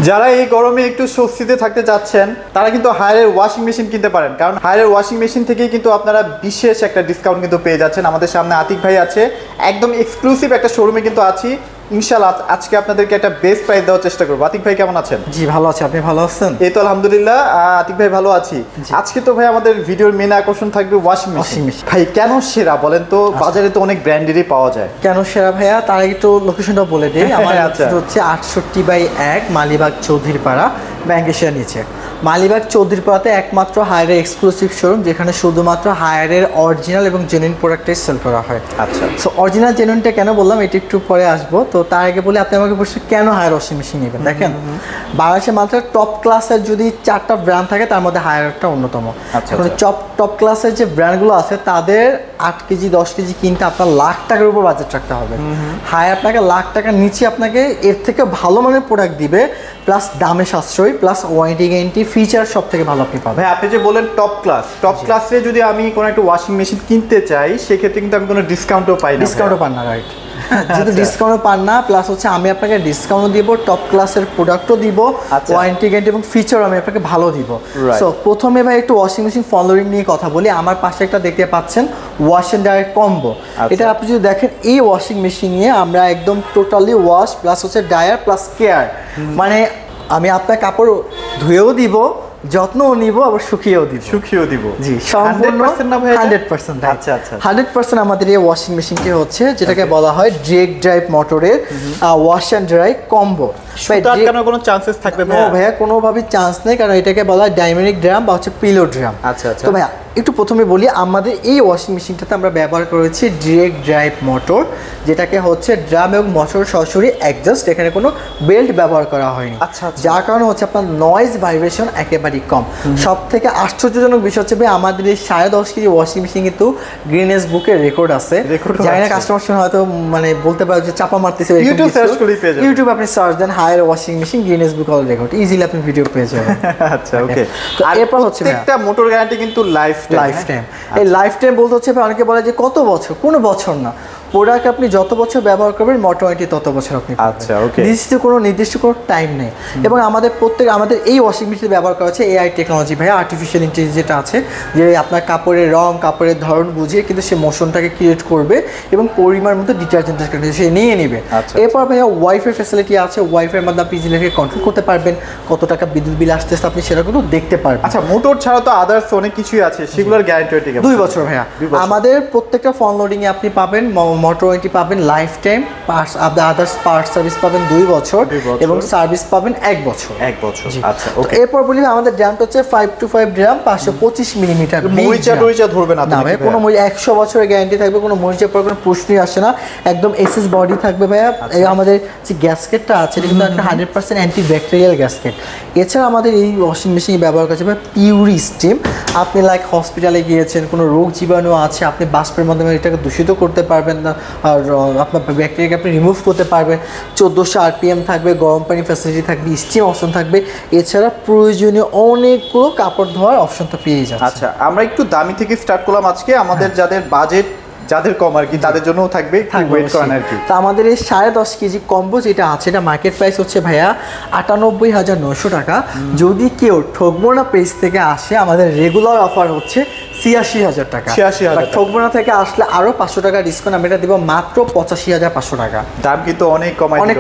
যারা এই গরমে একটু স্বস্তিতে থাকতে চাচ্ছেন তারা কিন্তু হায়ারের ওয়াশিং মেশিন কিনতে পারেন, কারণ হায়ারের ওয়াশিং মেশিন থেকেই কিন্তু আপনারা বিশেষ একটা ডিসকাউন্ট কিন্তু পেয়ে যাচ্ছেন। আমাদের সামনে আতিক ভাই আছে, একদম এক্সক্লুসিভ একটা শোরুমে কিন্তু আছি। ইনশাআল্লাহ আজকে আপনাদেরকে একটা বেস্ট প্রাইস দেওয়ার চেষ্টা করবো। আতিক ভাই কেমন আছেন? জি ভালো আছি, আপনি ভালো আছেন? এই তো আলহামদুলিল্লাহ, আতিক ভাই ভালো আছি। আজকে তো ভাই আমাদের ভিডিওর মেন আকর্ষণ থাকবে ওয়াশিং মেশিন। ভাই কেন সেরা বলেন তো? বাজারে তো অনেক ব্র্যান্ডেরই পাওয়া যায়, কেন সেরা ভাইয়া তার একটু লোকেশনটা বলে দিই। আমার হচ্ছে 68/1 মালিবাগ চৌধুরীপাড়া, ব্যাংক এশিয়ার নিচে। মালিবাগ চৌধুরীপাড়াতে একমাত্র হায়ারের এক্সক্লুসিভ শোরুম, যেখানে শুধুমাত্র হায়ারের অরিজিনাল এবং জেনুইন প্রোডাক্টটাই সেল করা হয়। আচ্ছা, সো অরিজিনাল জেনুইনটা কেন বললাম এটা একটু পরে আসবো। তো তার আগে বলি, আপনি আমাকে বলছেন কেন হায়ার ওয়াশিং মেশিন নেবেন। দেখেন, বাংলাদেশে মাত্র টপ ক্লাসের যদি 4টা ব্র্যান্ড থাকে তার মধ্যে হায়ারটা অন্যতম। টপ ক্লাসের যে ব্র্যান্ডগুলো আছে তাদের 8 কেজি 10 কেজি কিনতে আপনার লাখ টাকার উপর বাজেট রাখতে হবে। হায়ার আপনাকে লাখ টাকার নিচে আপনাকে এর থেকে ভালো মানের প্রোডাক্ট দিবে, প্লাস দামে সাশ্রয়ী, প্লাস ওয়ারেন্টি গ্যারান্টি ফিচার সব থেকে ভালো আপনি পাবেন। ভাই আপনি যে বলেন টপ ক্লাসে যদি আমি কোনো একটা ওয়াশিং মেশিন কিনতে চাই সেক্ষেত্রে কিন্তু আমি কোনো ডিসকাউন্টও পাই না। ডিসকাউন্টও পান না, রাইট? যেহেতু ডিসকাউন্টও পান না, প্লাস হচ্ছে আমি আপনাকে ডিসকাউন্টও দিব, টপ ক্লাসের প্রোডাক্টও দিব, ওয়ারেন্টি গ্যারান্টি এবং ফিচার আমি আপনাকে ভালো দিব। সো প্রথমে ভাই একটু ওয়াশিং মেশিন ফলোরিং নিয়ে কথা বলি। আমার পাশে একটা দেখতে পাচ্ছেন ওয়াশ অ্যান্ড ড্রায়ার কম্বো। এটা আপনি যদি দেখেন, এই ওয়াশিং মেশিনে আমরা একদম টোটালি ওয়াশ প্লাস হচ্ছে ড্রায়ার প্লাস কেয়ার, মানে আমি আপনার কাপড় ধুয়েও দিব, যত্নও নিব, আবার শুকিয়েও দিব। জি, সম্পূর্ণ 100%। আচ্ছা আচ্ছা, 100% আমাদের এই ওয়াশিং মেশিনটি হচ্ছে যেটাকে বলা হয় ডিরেক্ট ড্রাইভ মোটরের ওয়াশ অ্যান্ড ড্রাই কম্বো। কোনো চান্সেস থাকবে না ভাইয়া? কোনোভাবেই চান্স নেই, কারণ এটাকে বলা হয় ডাইনামিক ড্রাম বা হচ্ছে পিলো ড্রাম। আচ্ছা আচ্ছা। তো ভাইয়া একটু প্রথমে বলি, আমাদের এই ওয়াশিং মেশিনটাতে আমরা ব্যবহার করেছি ডিরেক্ট ড্রাইভ মোটর, যেটাকে হচ্ছে ড্রাম এবং মোটর সরাসরি অ্যাডজাস্ট, এখানে কোনো বেল্ট ব্যবহার করা হয়নি। আচ্ছা, যার কারণে হচ্ছে আপনার নয়েজ ভাইব্রেশন একেবারেই কম। সব থেকে আশ্চর্যজনক বিষয় হচ্ছে ভাই, আমাদের এই 10.5 কেজি ওয়াশিং মেশিন কিন্তু গ্রিনেস বুকের রেকর্ড আছে। জানি না কাস্টমার সঙ্গে হয়তো মানে বলতে পারে যে চাপা মারতেছে, ইউটিউব আপনি সার্চ দেন হায়ার ওয়াশিং মেশিন গ্রিনেস বুক অল রেকর্ড, ইজিলি আপনি ভিডিও পেয়ে যাবেন। আচ্ছা, ওকে। তো এরপর হচ্ছে একটা মোটর গ্যারান্টি কিন্তু লাইফ টাইম। এই লাইফ টাইম বলতে হচ্ছে অনেকে বলে যে কত বছর, কোনো বছর না, প্রোডাক্ট আপনি যত বছর ব্যবহার করবেন মোটর ওয়ারেন্টি তত বছর আপনি পাবেন। আচ্ছা, ওকে। নির্দিষ্ট কোনো টাইম নেই। এবং আমাদের এই ওয়াশিং মেশিন ব্যবহার করা হচ্ছে এআই টেকনোলজি ভাই, আর্টিফিশিয়াল ইন্টেলিজেন্স যেটা আছে, যে আপনার কাপড়ের রং কাপড়ের ধরন বুঝিয়ে কিন্তু সে মোশনটাকে ক্রিয়েট করবে এবং পরিমাণ মতো ডিটারজেন্টের সে নিয়ে নেবে। এরপর ভাইয়া ওয়াইফাই ফ্যাসিলিটি আছে, ওয়াইফাইয়ের মাধ্যমে আপনি ইজিলি কন্ট্রোল করতে পারবেন, কত টাকা বিদ্যুৎ বিল আসতেছে আপনি সেটা কিন্তু দেখতে পারবেন। আচ্ছা, মোটর ছাড়া তো আদার্স অনেক কিছুই আছে, সেগুলোর গ্যারান্টি 2 বছর ভাইয়া। আমাদের প্রত্যেকটা ফোন লোডিং এ আপনি পাবেন মোটর ওয়ারেন্টি পাবেন life time, parts others parts service পাবেন 2 বছর এবং সার্ভিস পাবেন 1 বছর। আচ্ছা, ওকে। এরপর বলি আমাদের ড্রামটা হচ্ছে 525 ড্রাম, 525 মিলিমিটার। মরিচা ধরবে না, ভাই কোনো 100 বছরের গ্যারান্টি থাকবে, কোনো মরিচা পর কোনো প্রশ্নই আসে না, একদম এসএস বডি থাকবে ভাইয়া। আমাদের যে গ্যাসকেটটা আছে এটা কিন্তু একটা 100% অ্যান্টি ব্যাকটেরিয়াল গ্যাসকেট। এছাড়া আমাদের এই ওয়াশিং মেশিন ব্যবহার করছে ভাই পিউরি স্টিম। আপনি লাইক হসপিটালে গিয়েছেন, কোনো রোগ জীবাণু আছে, আপনি বাষ্পের মাধ্যমে এটাকে দূষিত করতে পারবেন না, আর আপনার ব্যাকটেরিয়াকে আপনি রিমুভ করতে পারবেন। 1400 RPM থাকবে, গরম পানি ফ্যাসিলিটি থাকবে, স্টিম অপশন থাকবে, এছাড়া প্রয়োজনীয় অনেকগুলো কাপড় ধোয়ার অপশন তো পেয়ে যাচ্ছে। আচ্ছা, আমরা একটু দামি থেকে স্টার্ট করলাম আজকে। আমাদের যাদের বাজেট যাদের কম আর কি, তাদের জন্যও থাকবে, ওয়েট করেন আর কি। তো আমাদের এই 10.5 কেজি কম্বো যেটা আছে, এটা মার্কেট প্রাইস হচ্ছে ভাইয়া 98,900 টাকা। যদি কেউ ঠকবোনা পেজ থেকে আসে, আমাদের রেগুলার অফার হচ্ছে 86,000 টাকা। ঠকবোনা থেকে আসলে আরো 500 টাকা ডিসকাউন্ট আমরা দিব, মাত্র 85,500 টাকা। দাম কিন্তু অনেক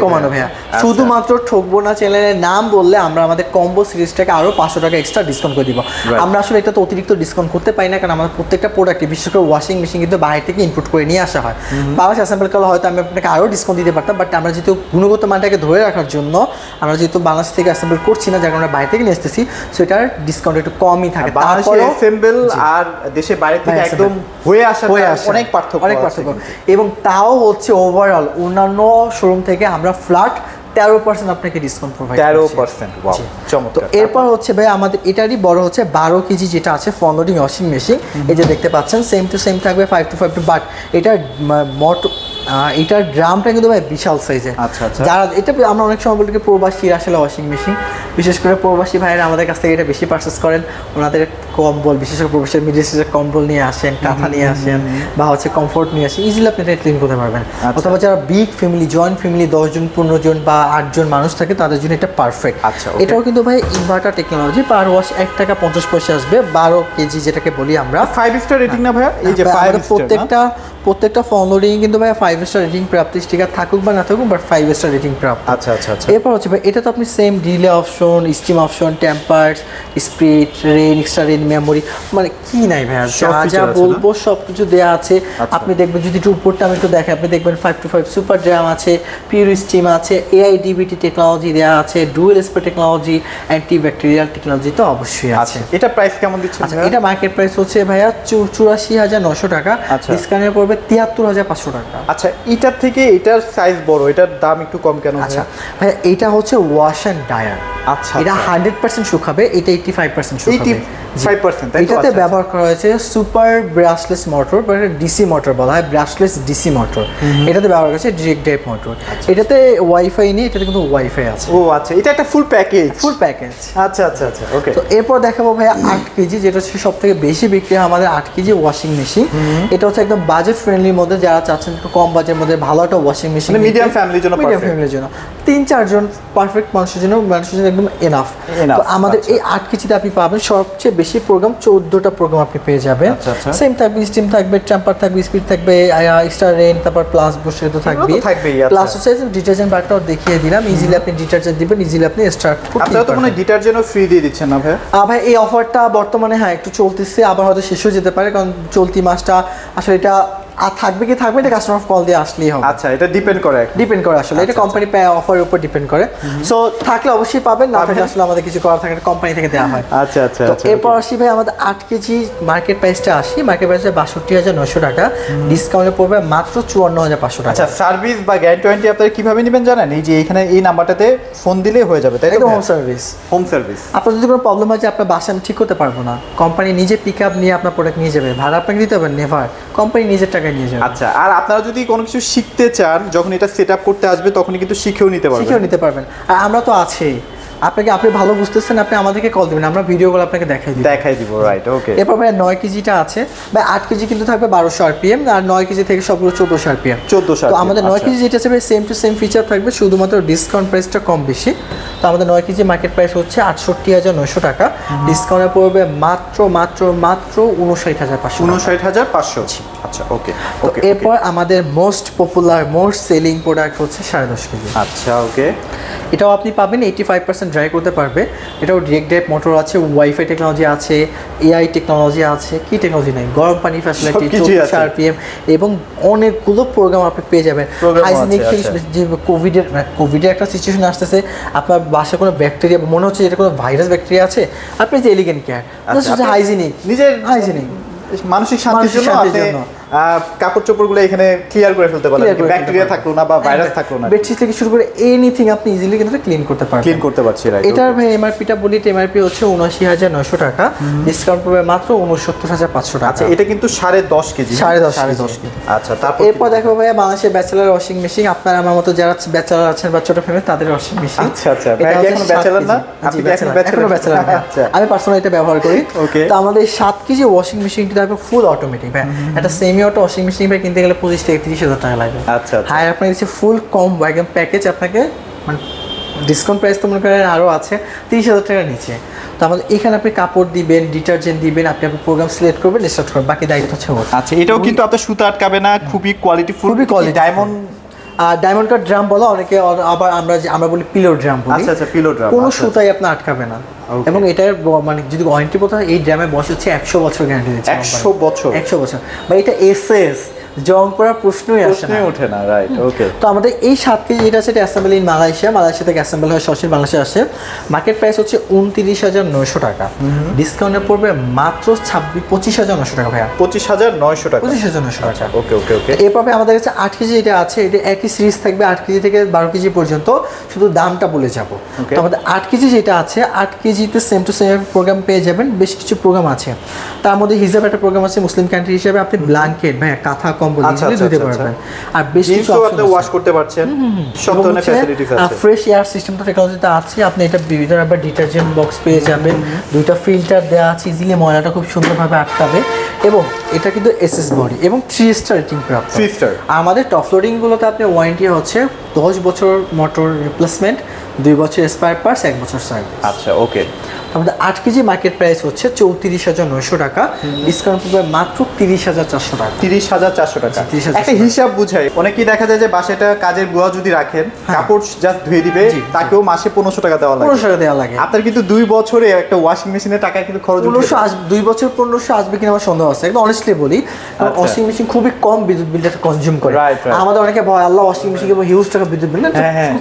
কমানো ভাইয়া। শুধুমাত্র ঠকবোনা চ্যানেলের নাম বললে আমরা আমাদের কম্বো সিরিজটাকে আরো 500 টাকা এক্সট্রা ডিসকাউন্ট করে দিব। আমরা আসলে এটা তো অতিরিক্ত ডিসকাউন্ট করতে পারি না, কারণ আমাদের প্রত্যেকটা প্রোডাক্টে, বিশেষ করে ওয়াশিং মেশিন কিন্তু বাইরে থেকে ইনপুট করে নিয়ে আসা হয়। বাংলাদেশ অ্যাসেম্বল করলে হয়তো আমি আপনাকে আরো ডিসকাউন্ট দিতে পারতাম, বাট আমরা যেহেতু গুণগত মানটাকে ধরে রাখার জন্য আমরা যেহেতু বাংলাদেশ থেকে অ্যাসেম্বল করছি না, যার কারণে বাইরে থেকে নিয়ে আসতেছি, সো এটার ডিসকাউন্ট একটু কমই থাকে। তারপরে অ্যাসেম্বল আর দেশে বাইরে থেকে একদম হয়ে আসা অনেক পার্থক্য। এবং তাও হচ্ছে ওভারঅল অন্যান্য শোরুম থেকে আমরা ফ্ল্যাট 13% আপনাকে ডিসকাউন্ট প্রোভাইড করছি। 13%, ওয়াও, চমৎকার। তো এরপর হচ্ছে ভাই আমাদের এটারই বড় হচ্ছে 12 কেজি যেটা আছে ফ্রন্ট লোডিং ওয়াশিং মেশিন, এই যে দেখতে পাচ্ছেন সেম টু সেম থাকবে 5 to 5, বাট এটা এটার ড্রামটা কিন্তু ভাই বিশাল সাইজের। আচ্ছা আচ্ছা। যারা এটা আমরা অনেক সময় বলি প্রবাসী আসলে ওয়াশিং মেশিন, বিশেষ করে প্রবাসী ভাইয়েরা আমাদের কাছ থেকে এটা বেশি পারচেস করেন। ওনাদের কম্বল, বিশেষ করে প্রবাসীর মিডিয়াসের কম্বল নিয়ে আসেন, কাঁথা নিয়ে আসেন, বা হচ্ছে কমফোর্ট নিয়ে আসেন, ইজিলি আপনি এটা ক্লিন করতে পারবেন। অথবা যারা বিগ ফ্যামিলি, জয়েন্ট ফ্যামিলি, 10 জন 15 জন বা 8 জন মানুষ থাকে, তাদের জন্য এটা পারফেক্ট। আচ্ছা, এটাও কিন্তু ভাই ইনভার্টার টেকনোলজি, পার ওয়াশ 1 টাকা 50 পয়সা আসবে, 12 কেজি যেটাকে বলি আমরা। 5 স্টার রেটিং না ভাইয়া? এই যে 5 স্টার, প্রত্যেকটা ফোন লোডিং কিন্তু ভাই 5 স্টার রেটিং প্রাপ্ত, স্টিকার থাকুক বা না থাকুক, বাট 5 স্টার রেটিং প্রাপ্ত। আচ্ছা আচ্ছা আচ্ছা। এরপর হচ্ছে ভাই এটা তো আপনি same relay option, steam option, tempers, speed, rain, extra rain, memory, মানে কি নাই ভাই, যা বলবো সবকিছু দেওয়া আছে। আপনি দেখবেন যদি একটু উপরটা আমি একটু দেখেন, আপনি দেখবেন 525 সুপার ড্রাম আছে, পিওর স্টিম আছে, AIDBT টেকনোলজি দেওয়া আছে, dual spray technology, anti bacterial technology তো অবশ্যই আছে। এটা প্রাইস কেমন দিচ্ছেন? আচ্ছা, এটা মার্কেট প্রাইস হচ্ছে ভাইয়া 84,900 টাকা, ডিসকাউন্টে পড়বে 73,500 টাকা। আচ্ছা, এটার থেকে এটার সাইজ বড়, এটার দাম একটু কম কেন? আচ্ছা ভাইয়া, এটা হচ্ছে ওয়াশ অ্যান্ড ডায়ার। আচ্ছা, এটা 100% শুকাবে, এটা 85% শুকাবে। 85%, এটাতে ব্যবহার করা হয়েছে সুপার ব্রাশলেস মোটর, বা ডিসি মোটর বলা হয়, ব্রাশলেস ডিসি মোটর। এটাতে ব্যবহার করেছে ডিরেক্ট ড্রাইভ মোটর। এটাতে ওয়াইফাই নেই, এটাতে কিন্তু ওয়াইফাই আছে। ও আচ্ছা, এটা একটা ফুল প্যাকেজ। আচ্ছা আচ্ছা আচ্ছা, ওকে। তো এরপর দেখাবো ভাইয়া 8 কেজি, যেটা হচ্ছে সবথেকে বেশি বিক্রি হয় আমাদের 8 কেজি ওয়াশিং মেশিন। এটা হচ্ছে একদম বাজেট ফ্রেন্ডলির মধ্যে, যারা চাচ্ছেন একটু কম বাজেটের মধ্যে ভালো একটা ওয়াশিং মেশিন, মিডিয়াম ফ্যামিলির জন্য, মিডিয়াম ফ্যামিলির জন্য 3-4 জন পারফেক্ট মানুষের জন্য একদম এনাফ। তো আমাদের এই 8 কেজিতে আপনি পাবেন সবচেয়ে বেশি প্রোগ্রাম, 14টা প্রোগ্রাম আপনি পেয়ে যাবেন। সেম থাকবে, স্টিম থাকবে, টেম্পার থাকবে, স্পিড থাকবে, এক্সট্রা রেইন, তারপর প্লাস বুস্টার তো থাকবে। প্লাস হচ্ছে ডিটারজেন্ট বারটাও দেখিয়ে দিলাম, ইজিলি আপনি ডিটারজেন্ট দিবেন, ইজিলি আপনি স্টার্ট করতে। আপনারা তো কোনো ডিটারজেন্টও ফ্রি দিয়ে দিচ্ছেন না ভাই? ভাই এই অফারটা বর্তমানে একটু চলতেছে, আবার হয়তো শেষ হয়ে যেতে পারে, কারণ চলতি মাসটা আসলে এটা আর থাকবে কি থাকবে, এটা কাস্টমার কল দিয়ে আসলেই হবে। আচ্ছা, এটা ডিপেন্ড করে আসলে, এটা কোম্পানি অফারের উপর ডিপেন্ড করে। সো থাকলে অবশ্যই পাবেন, না থাকলে আসলে আমাদের কিছু করার থাকে, কোম্পানি থেকে দেওয়া হয়। আচ্ছা আচ্ছা আচ্ছা। এরপর আসি ভাই আমাদের 8 কেজি মার্কেট প্রাইসটা আসি, মার্কেট প্রাইসে 62,900 টাকা, ডিসকাউন্টে পড়বে মাত্র 54,500 টাকা। আচ্ছা, সার্ভিস বা গ্যারান্টি আপনারা কিভাবে নেবেন জানেন? এই যে এখানে এই নাম্বারটাতে ফোন দিলেই হয়ে যাবে, তাই তো? Home service. আপনার যদি কোনো প্রবলেম হয় যে আপনার বাসা আমি ঠিক করতে পারবো না, কোম্পানি নিজে পিক আপ নিয়ে আপনার প্রোডাক্ট নিয়ে যাবে, ভাড়া আপনাকে দিতে হবে নেভার, কোম্পানি নিজের টাকায় নিয়ে যাবে। আচ্ছা, আর আপনারা যদি কোনো কিছু শিখতে চান, যখন এটা সেট আপ করতে আসবে তখনই কিন্তু শিখেও নিতে পারবেন। আর আমরা তো আছেই, আপনি ভালো বুঝতেছেন, আপনি আমাদেরকে কল দিবেন, আমরা ভিডিওগুলো আপনাকে দেখাই দিব। রাইট, ওকে। এরপর ভাই 9 কেজিটা আছে ভাই, 8 কেজি কিন্তু থাকবে 1200 RPM, আর 9 কেজি থেকে সবগুলো 1400 RPM। তো আমাদের 9 কেজি যেটা আছে ভাই সেম টু সেম ফিচার থাকবে, শুধুমাত্র ডিসকাউন্ট প্রাইসটা কম বেশি। তো আমাদের 9 কেজি মার্কেট প্রাইস হচ্ছে 68,900 টাকা, ডিসকাউন্টে পড়বে মাত্র 59,500। 59,500। আচ্ছা, ওকে ওকে। এরপর আমাদের most popular, most selling product হচ্ছে 10.5 কেজি। আচ্ছা, ওকে। এটাও আপনি পাবেন 85% ড্রাই করতে পারবে। এটাও ডিরেক্ট ড্রাইভ মোটর আছে, ওয়াইফাই টেকনোলজি আছে, AI টেকনোলজি আছে, কি টেকনোলজি নাই, গরম পানি ফ্যাসিলিটি, 24 RPM, এবং অনেকগুলো প্রোগ্রাম আপনি পেয়ে যাবেন। হাইজিনিক ফিনিশ, যে কোভিডের একটা সিচুয়েশন আসতেছে, আপনার বাসায় কোনো ব্যাকটেরিয়া মনে হচ্ছে এটা কোনো ভাইরাস ব্যাকটেরিয়া আছে, আপনি যে এলিগেন্ট কেয়ার, হাইজিনিক, নিজের হাইজিনিক মানসিক শান্তির জন্য কাপড় চোপড়গুলো এখানে ক্লিয়ার করে ফেলতে পারবেন, ব্যাকটেরিয়া থাকলো না বা ভাইরাস থাকলো না, বেডশিট থেকে শুরু করে এনিথিং আপনি ইজিলি কিন্তু ক্লিন করতে পারছি। রাইট। এটার ভাই এমআরপিটা বলি, এমআরপি হচ্ছে 79,900 টাকা, ডিসকাউন্ট পাবে মাত্র 69,500 টাকা। আচ্ছা, এটা কিন্তু 10.5 কেজি। 10.5 কেজি। আচ্ছা, তারপর এরপর দেখো ভাই বাংলাদেশের ব্যাচেলার ওয়াশিং মেশিন, আপনার আমার মতো যারা ব্যাচেলার আছেন বা ছোট ফ্যামিলি, তাদের ওয়াশিং মেশিন। আচ্ছা আচ্ছা, ভাই এখন ব্যাচেলার না? আপনি এখনো ব্যাচেলার? আচ্ছা, আমি পার্সোনালি এটা ব্যবহার করি। ওকে। তো আমাদের 7 কেজি ওয়াশিং মেশিনটি থাকবে ফুল অটোমেটিক ভাই, একটা সেমি অটো ওয়াশিং মেশিন ভাই কিনতে গেলে 25 থেকে 30,000 টাকা লাগবে। আচ্ছা, হ্যাঁ, আপনার দিচ্ছে ফুল কম্বো একদম প্যাকেজ, আপনাকে মানে ডিসকাউন্ট প্রাইস তো মনে করেন আরও আছে 30,000 টাকার নিচে। তো আমাদের এখানে আপনি কাপড় দিবেন, ডিটারজেন্ট দিবেন, আপনি আপনার প্রোগ্রাম সিলেক্ট করবেন, স্টার্ট করবেন, বাকি দায়িত্ব হচ্ছে ওর। আচ্ছা, এটাও কিন্তু আপনার সুতা আটকাবে না, খুবই কোয়ালিটিফুল, খুবই কোয়ালিটি, ডায়মন্ড কাট ড্রাম বলা, অনেকে আবার আমরা বলি পিলো ড্রাম বলি। আচ্ছা আচ্ছা, পিলো ড্রাম। কোনো সুতাই আপনার আটকাবে না, এবং এটার মানে যদি ওয়ারেন্টি বলতে হয়, এই ড্রামের বয়স হচ্ছে 100 বছর গ্যারান্টি দিচ্ছে। 100 বছর বা এটা এসএস জং করার প্রশ্নই ওঠে না। রাইট, ওকে। তো আমাদের এই 7 কেজি যেটা আছে, এটা অ্যাসেম্বল ইন মালয়েশিয়া থেকে অ্যাসেম্বল হয়ে সরাসরি বাংলাদেশে আসে। মার্কেট প্রাইস হচ্ছে 29,900 টাকা, ডিসকাউন্টে পড়বে মাত্র 25,900 টাকা ভাইয়া। 25,900 টাকা। 25,900 টাকা। ওকে ওকে ওকে। এরপরে আমাদের কাছে 8 কেজি যেটা আছে, এটা একই সিরিজ থাকবে, 8 কেজি থেকে 12 কেজি পর্যন্ত, শুধু দামটা বলে যাব। তো আমাদের 8 কেজি যেটা আছে, 8 কেজিতে সেম টু সেম প্রোগ্রাম পেয়ে যাবেন, বেশ কিছু প্রোগ্রাম আছে। তার মধ্যে হিজাব একটা প্রোগ্রাম আছে মুসলিম কান্ট্রি হিসেবে, আপনি ব্ল্যাঙ্কেট ভাইয়া, কাঁথা কম্বল ইজিলি ধুতে পারবেন। আর বেশ কিছু আপনি ওয়াশ করতে পারছেন, সব ধরনের ফ্যাসিলিটিস আছে। ফ্রেশ এয়ার সিস্টেম তো টেকনোলজিতে আছে, আপনি এটা ভিতরে আবার ডিটারজেন্ট বক্স পেয়ে যাবেন, দুইটা ফিল্টার দেওয়া আছে, ইজিলি ময়লাটা খুব সুন্দরভাবে আটকাবে। এবং এটা কিন্তু এসএস বডি এবং 3 স্টার রেটিং প্রাপ্ত। 3 স্টার। আমাদের টপ লোডিং গুলোতে আপনি ওয়ারেন্টি হচ্ছে 10 বছর মোটর রিপ্লেসমেন্ট, 2 বছর স্পেয়ার পার্টস, 1 বছর সার্ভিস। আচ্ছা, ওকে। আমাদের 8 কেজি মার্কেট প্রাইস হচ্ছে 34,900 টাকা, ডিসকাউন্ট পাবে মাত্র 30,400 টাকা। 30,400 টাকা। একটা হিসাব বুঝাই, অনেকেই দেখা যায় যে বাসাটা কাজের বুয়া যদি রাখেন, কাপড় জাস্ট ধুয়ে দিবে, তাকেও মাসে 1500 টাকা দেওয়া লাগে। 1500 টাকা দেওয়া লাগে। আপনার কিন্তু 2 বছরে একটা ওয়াশিং মেশিনের টাকা কিন্তু খরচ 1500 আসবে, 2 বছর 1500 আসবে কিনা আমার সন্দেহ আছে। একদম অনেস্টলি বলি, কারণ ওয়াশিং মেশিন খুবই কম বিদ্যুৎ বিলটা কনজিউম করে। আমাদের অনেকে ভয়, আল্লাহ ওয়াশিং মেশিন কি হিউজ টাকা বিদ্যুৎ বিল না,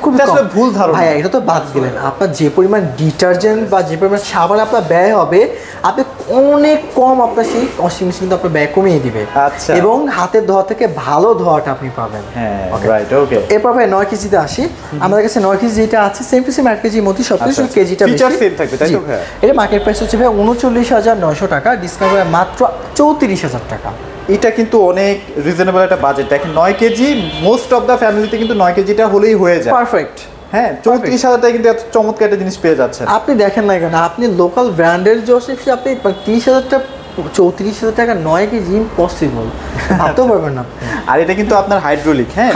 খুবই কম। ভুল ধারণা। ভাই এটা তো বাদ দিলেন, আপনার যে পরিমাণ ডিটারজেন্ট বা যে পরিমাণ সাবান আপনার ব্যয় হবে, আপনি অনেক কম আপনার সেই ওয়াশিং মেশিন কিন্তু আপনার ব্যয় কমিয়ে দিবে। আচ্ছা। এবং হাতের ধোয়া থেকে ভালো ধোয়াটা আপনি পাবেন। হ্যাঁ, রাইট, ওকে। এরপর ভাই 9 কেজিতে আসি। আমাদের কাছে 9 কেজি যেটা আছে সেম টু সেম 8 কেজির মধ্যে সবকিছু, কেজিটা বেশি। ফিচার সেম থাকবে, তাই তো ভাই? এটা মার্কেট প্রাইস হচ্ছে ভাই 39,900 টাকা, ডিসকাউন্ট করে মাত্র 34,000 টাকা। এটা কিন্তু অনেক রিজনেবল একটা বাজেট। দেখেন 9 কেজি মোস্ট অফ দ্য ফ্যামিলিতে কিন্তু 9 কেজিটা হলেই হয়ে যায়। পারফেক্ট। হ্যাঁ, 34,000 টাকা কিন্তু এত চমৎকার একটা জিনিস পেয়ে যাচ্ছেন। আপনি দেখেন না কেন, আপনি লোকাল ব্র্যান্ডের জোসে আপনি 30,000 টাকা 34,000 টাকা 9 কেজি ইম্পসিবল, ভাবতেও পারবেন না। আর এটা কিন্তু আপনার হাইড্রোলিক। হ্যাঁ,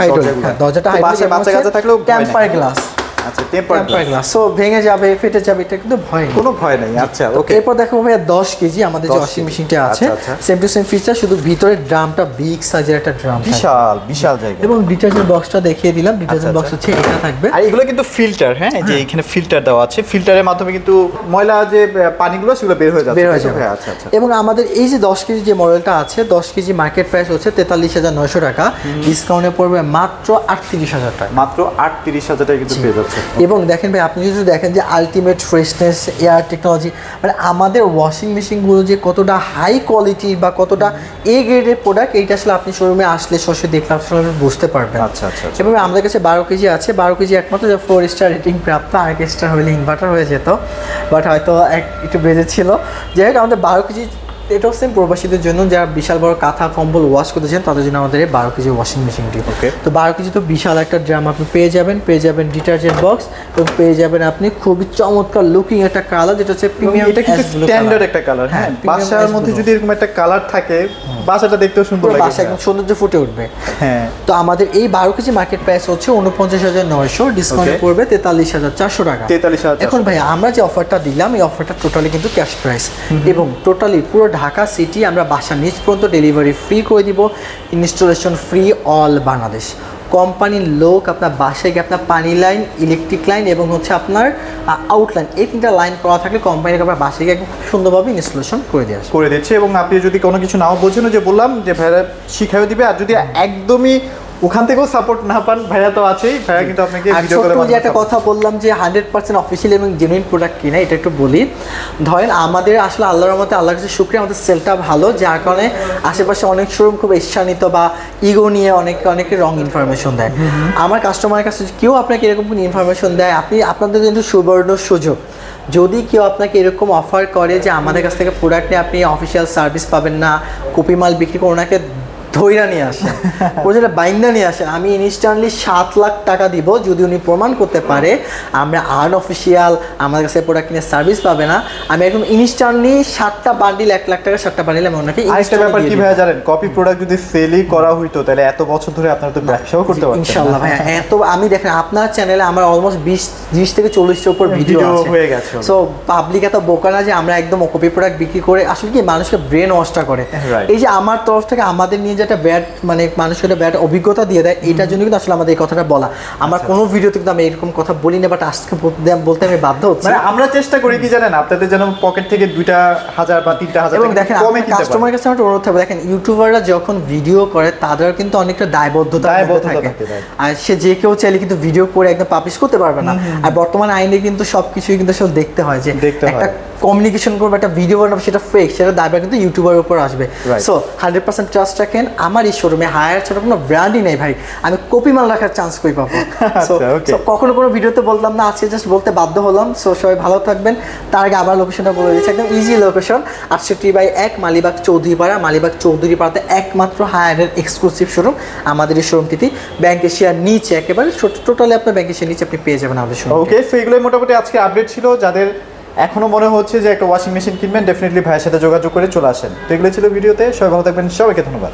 দরজাটা হাইড্রোলিক, বাচ্চা কাছে থাকলেও টেম্পার গ্লাস। আচ্ছা, টেম্পার গ্লাস। সো ভেঙে যাবে, ফেটে যাবে, এটা কিন্তু ভয় নেই, কোনো ভয় নেই। আচ্ছা, ওকে। এরপর দেখো ভাই 10 কেজি আমাদের যে ওয়াশিং মেশিনটা আছে, সেম টু সেম ফিচার, শুধু ভিতরে ড্রামটা বিগ সাইজের একটা ড্রাম, বিশাল বিশাল জায়গা। এবং ডিটারজেন্ট বক্সটা দেখিয়ে দিলাম, ডিটারজেন্ট বক্স হচ্ছে এটা থাকবে। আর এগুলো কিন্তু ফিল্টার, হ্যাঁ, যে এখানে ফিল্টার দেওয়া আছে, ফিল্টারের মাধ্যমে কিন্তু ময়লা যে পানিগুলো সেগুলো বের হয়ে যাবে। আচ্ছা আচ্ছা। এবং আমাদের এই যে 10 কেজি যে মডেলটা আছে, 10 কেজি মার্কেট প্রাইস হচ্ছে 43,900 টাকা, ডিসকাউন্টে পড়বে মাত্র 38,000 টাকা। মাত্র 38,000 টাকা কিন্তু পেয়ে যাচ্ছে। এবং দেখেন ভাই, আপনি যদি দেখেন যে আলটিমেট ফ্রেশনেস এয়ার টেকনোলজি, মানে আমাদের ওয়াশিং মেশিনগুলো যে কতটা হাই কোয়ালিটি বা কতটা এ গ্রেডের প্রোডাক্ট, এইটা আসলে আপনি শোরুমে আসলে সরাসরি দেখলে আসলে বুঝতে পারবেন। আচ্ছা আচ্ছা। এবং আমাদের কাছে 12 কেজি আছে, 12 কেজি একমাত্র 4 স্টার রেটিং প্রাপ্ত, 8 স্টার হলে ইনভার্টার হয়ে যেত, বাট হয়তো একটু বেজেছিল। যাই হোক, আমাদের 12 কেজি এটাও সেম প্রবাসীদের জন্য, যারা বিশাল বড় কাঁথা কম্বল ওয়াশ করতেছেন তাদের জন্য আমাদের এই 12 কেজি ওয়াশিং মেশিনটি। তো 12 কেজি তো বিশাল একটা ড্রাম আপনি পেয়ে যাবেন ডিটারজেন্ট বক্স, এবং পেয়ে যাবেন আপনি খুবই চমৎকার লুকিং একটা কালার, যেটা হচ্ছে প্রিমিয়াম। এটা কিন্তু স্ট্যান্ডার্ড একটা কালার। হ্যাঁ, বাসার মধ্যে যদি এরকম একটা কালার থাকে, বাসাটা দেখতেও সুন্দর লাগে, বাসা একদম সৌন্দর্য ফুটে উঠবে। হ্যাঁ। তো আমাদের এই 12 কেজি মার্কেট প্রাইস হচ্ছে 49,900, ডিসকাউন্ট পড়বে 43,400 টাকা। 43,400। এখন ভাই আমরা যে অফারটা দিলাম, এই অফারটা টোটালি কিন্তু ক্যাশ প্রাইস, এবং টোটালি পুরো ঢাকা সিটি আমরা বাসা নিচ পর্যন্ত ডেলিভারি ফ্রি করে দিব, ইনস্টলেশন ফ্রি অল বাংলাদেশ। কোম্পানির লোক আপনার বাসায় গিয়ে আপনার পানি লাইন, ইলেকট্রিক লাইন এবং হচ্ছে আপনার আউটলাইন, এই 3টা লাইন করা থাকলে কোম্পানিকে আপনার বাসায় গিয়ে খুব সুন্দরভাবে ইনস্টলেশন করে দিচ্ছে। এবং আপনি যদি কোনো কিছু নাও বোঝেন, যে বললাম যে ভাইরা শিখাইও দিবে, আর যদি একদমই ওখান থেকেও সাপোর্ট না পান, ভাইয়া তো আছেই, ভাইয়া কিন্তু আপনাকে ভিডিও কলে যে একটা কথা বললাম যে 100% অফিশিয়াল এবং জেনুইন প্রোডাক্ট কিনা, এটা একটু বলি। ধরেন আমাদের আসলে আল্লাহর রহমতে, আল্লাহর কাছে শুকরিয়া, আমাদের সেলটা ভালো, যার কারণে আশেপাশে অনেক শোরুম খুব ঈর্ষান্বিত বা ইগো নিয়ে অনেকে রং ইনফরমেশন দেয়। আমার কাস্টমারের কাছে কেউ আপনাকে এরকম কোনো ইনফরমেশন দেয়, আপনাদের কিন্তু সুবর্ণ সুযোগ, যদি কেউ আপনাকে এরকম অফার করে যে আমাদের কাছ থেকে প্রোডাক্ট নিয়ে আপনি অফিসিয়াল সার্ভিস পাবেন না, কপি মাল বিক্রি করে ওনাকে ধৈরা নিয়ে আসেন, যেটা বাইন্দা নিয়ে আসেন, আমি ইনস্ট্যান্টলি 7 লাখ টাকা দিব যদি উনি প্রমাণ করতে পারে আমরা আনঅফিসিয়াল, আমাদের কাছে প্রোডাক্ট কিনে সার্ভিস পাবে না, আমি একদম ইনস্ট্যান্টলি 7টা বান্ডিল, 1 লাখ টাকা 7টা বান্ডিল আমি ওনাকে। আরেকটা ব্যাপার কি ভাইয়া জানেন, কপি প্রোডাক্ট যদি সেলই করা হইতো তাহলে এত বছর ধরে আপনারা তো ব্যবসাও করতে পারতেন ইনশাআল্লাহ ভাইয়া। এত আমি দেখেন আপনার চ্যানেলে আমার অলমোস্ট 20 থেকে 40টার উপর ভিডিও হয়ে গেছে। সো পাবলিক এত বোকা না যে আমরা একদম কপি প্রোডাক্ট বিক্রি করে আসলে কি মানুষকে ব্রেন ওয়াশটা করে। এই যে আমার তরফ থেকে আমাদের নিয়ে যেটা ব্যাড, মানে মানুষকে একটা ব্যাড অভিজ্ঞতা দিয়ে দেয়, এটার জন্য কিন্তু আসলে আমাদের এই কথাটা বলা। আমার কোনো ভিডিওতে কিন্তু আমি এরকম কথা বলি না, বাট আজকে বলতে আমি বাধ্য হচ্ছি। মানে আমরা চেষ্টা করি কি জানেন, আপনাদের যেন পকেট থেকে 2,000 বা 3,000 এবং দেখেন কাস্টমারের কাছে আমার অনুরোধ থাকবে, দেখেন ইউটিউবাররা যখন ভিডিও করে তাদের কিন্তু অনেকটা দায়বদ্ধতা থাকে, আর সে যে কেউ চাইলে কিন্তু ভিডিও করে একদম পাবলিশ করতে পারবে না। আর বর্তমান আইনে কিন্তু সবকিছুই কিন্তু আসলে দেখতে হয়, যে একটা কমিউনিকেশন করবে, একটা ভিডিও বানাবো, সেটা ফেক, সেটা দায়ভার কিন্তু ইউটিউবের উপর আসবে। সো 100% ট্রাস্ট রাখেন, আমার এই শোরুমে হায়ার ছাড়া কোনো ব্র্যান্ডই নেই ভাই, আমি কপি মাল রাখার চান্স কই পাবো। কখনো কোনো ভিডিওতে বললাম না, আজকে জাস্ট বলতে বাধ্য হলাম। সো সবাই ভালো থাকবেন। তার আগে আবার লোকেশনটা বলে দিচ্ছি, একদম ইজি লোকেশন 68/1 মালিবাগ চৌধুরীপাড়া। মালিবাগ চৌধুরীপাড়াতে একমাত্র হায়ারের এক্সক্লুসিভ শোরুম আমাদের এই শোরুমটিতে। ব্যাংক এশিয়ার নিচে একেবারে টোটালি আপনার ব্যাংক এশিয়ার নিচে আপনি পেয়ে যাবেন আমাদের শোরুম। ওকে, সো এগুলোই মোটামুটি আজকে আপডেট ছিল। যাদের এখনো মনে হচ্ছে যে একটা ওয়াশিং মেশিন কিনবেন, ডেফিনেটলি ভাইয়ের সাথে যোগাযোগ করে চলে আসেন। তো এগুলো ছিল ভিডিওতে। সবাই ভালো থাকবেন, সবাইকে ধন্যবাদ।